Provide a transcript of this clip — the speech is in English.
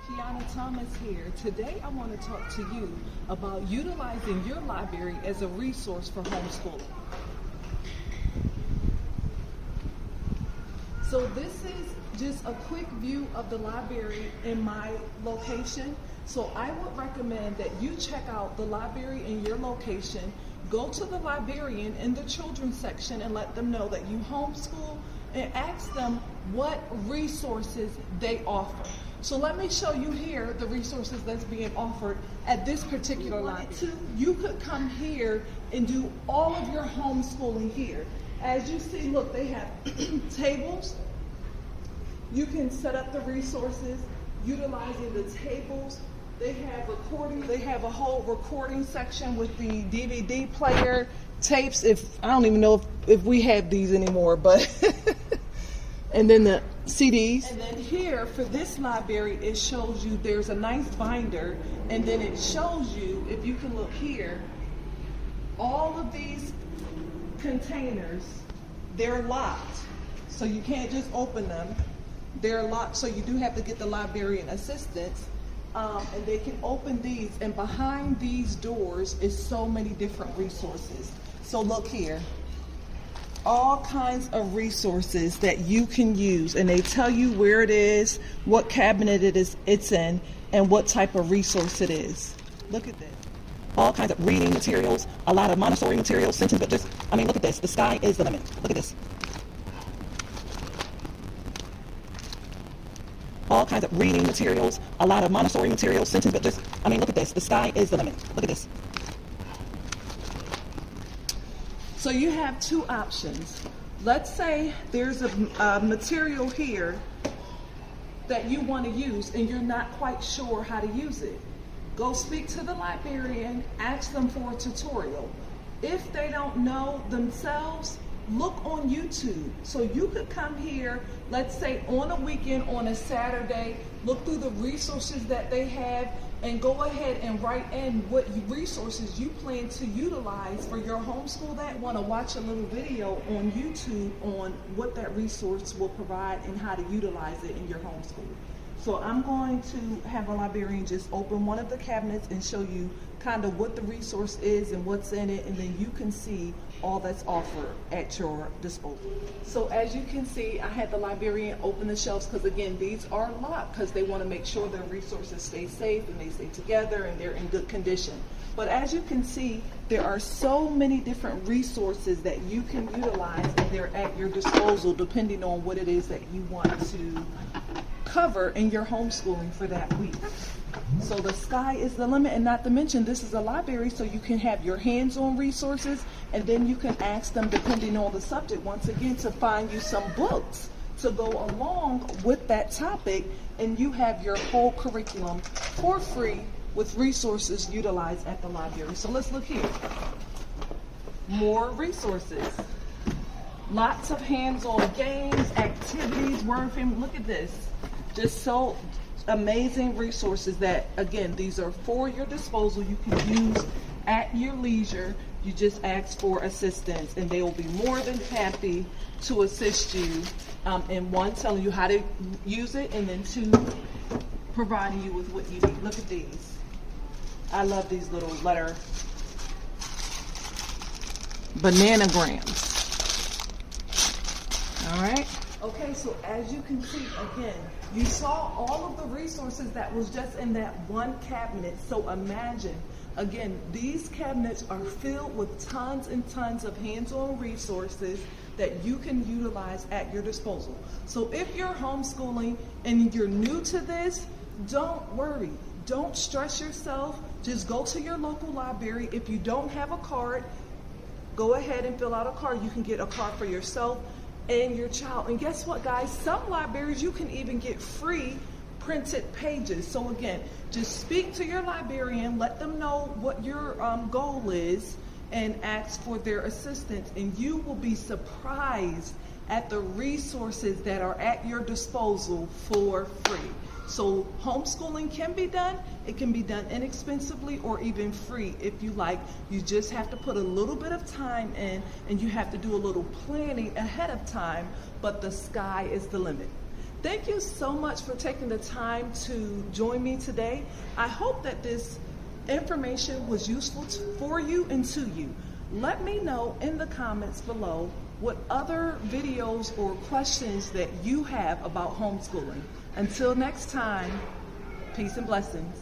Kiyanathomas here. Today I want to talk to you about utilizing your library as a resource for homeschooling. So this is just a quick view of the library in my location. So I would recommend that you check out the library in your location. Go to the librarian in the children's section and let them know that you homeschool and ask them what resources they offer. So let me show you here the resources that's being offered at this particular library. You could come here and do all of your homeschooling here. As you see, look, they have tables. You can set up the resources utilizing the tables. They have recording. They have a whole recording section with the DVD player, tapes. I don't even know if we have these anymore, but and then the CDs. And then here for this library, it shows you there's a nice binder, and then it shows you, if you can look here, all of these containers, they're locked, so you can't just open them. They're locked, so you do have to get the librarian assistance. And they can open these, and behind these doors is so many different resources. So look here, all kinds of resources that you can use, and they tell you where it is, what cabinet it's in, and what type of resource it is. Look at this. All kinds of reading materials, a lot of Montessori materials, sentence, but just, look at this. The sky is the limit. Look at this. All kinds of reading materials, a lot of Montessori materials, sentence, but just, look at this. The sky is the limit. Look at this. So you have two options. Let's say there's a material here that you want to use and you're not quite sure how to use it. Go speak to the librarian, ask them for a tutorial. If they don't know themselves, look on YouTube. So you could come here, let's say on a weekend, on a Saturday, look through the resources that they have, and go ahead and write in what resources you plan to utilize for your homeschool. That want to watch a little video on YouTube on what that resource will provide and how to utilize it in your homeschool. So I'm going to have a librarian just open one of the cabinets and show you kind of what the resource is and what's in it, and then you can see all that's offered at your disposal. So as you can see, I had the librarian open the shelves because, again, these are locked because they want to make sure their resources stay safe and they stay together and they're in good condition. But as you can see, there are so many different resources that you can utilize, and they're at your disposal depending on what it is that you want to cover in your homeschooling for that week. So the sky is the limit, and not to mention this is a library, so you can have your hands-on resources, and then you can ask them, depending on the subject, once again, to find you some books to go along with that topic, and you have your whole curriculum for free with resources utilized at the library. So let's look here. More resources. Lots of hands-on games, activities, word family. Look at this. Just so amazing resources that, again, these are for your disposal. You can use at your leisure. You just ask for assistance, and they will be more than happy to assist you in one, telling you how to use it, and then two, providing you with what you need. Look at these. I love these little letter bananagrams. All right. Okay, so as you can see, again, you saw all of the resources that was just in that one cabinet. So imagine, again, these cabinets are filled with tons and tons of hands-on resources that you can utilize at your disposal. So if you're homeschooling and you're new to this, don't worry. Don't stress yourself. Just go to your local library. If you don't have a card, go ahead and fill out a card. You can get a card for yourself and your child. And guess what, guys? Some libraries you can even get free printed pages. So again, just speak to your librarian, let them know what your goal is, and ask for their assistance, and you will be surprised at the resources that are at your disposal for free. So homeschooling can be done. It can be done inexpensively or even free if you like. You just have to put a little bit of time in, and you have to do a little planning ahead of time, but the sky is the limit. Thank you so much for taking the time to join me today. I hope that this information was useful for you and to you. Let me know in the comments below what other videos or questions that you have about homeschooling. Until next time, peace and blessings.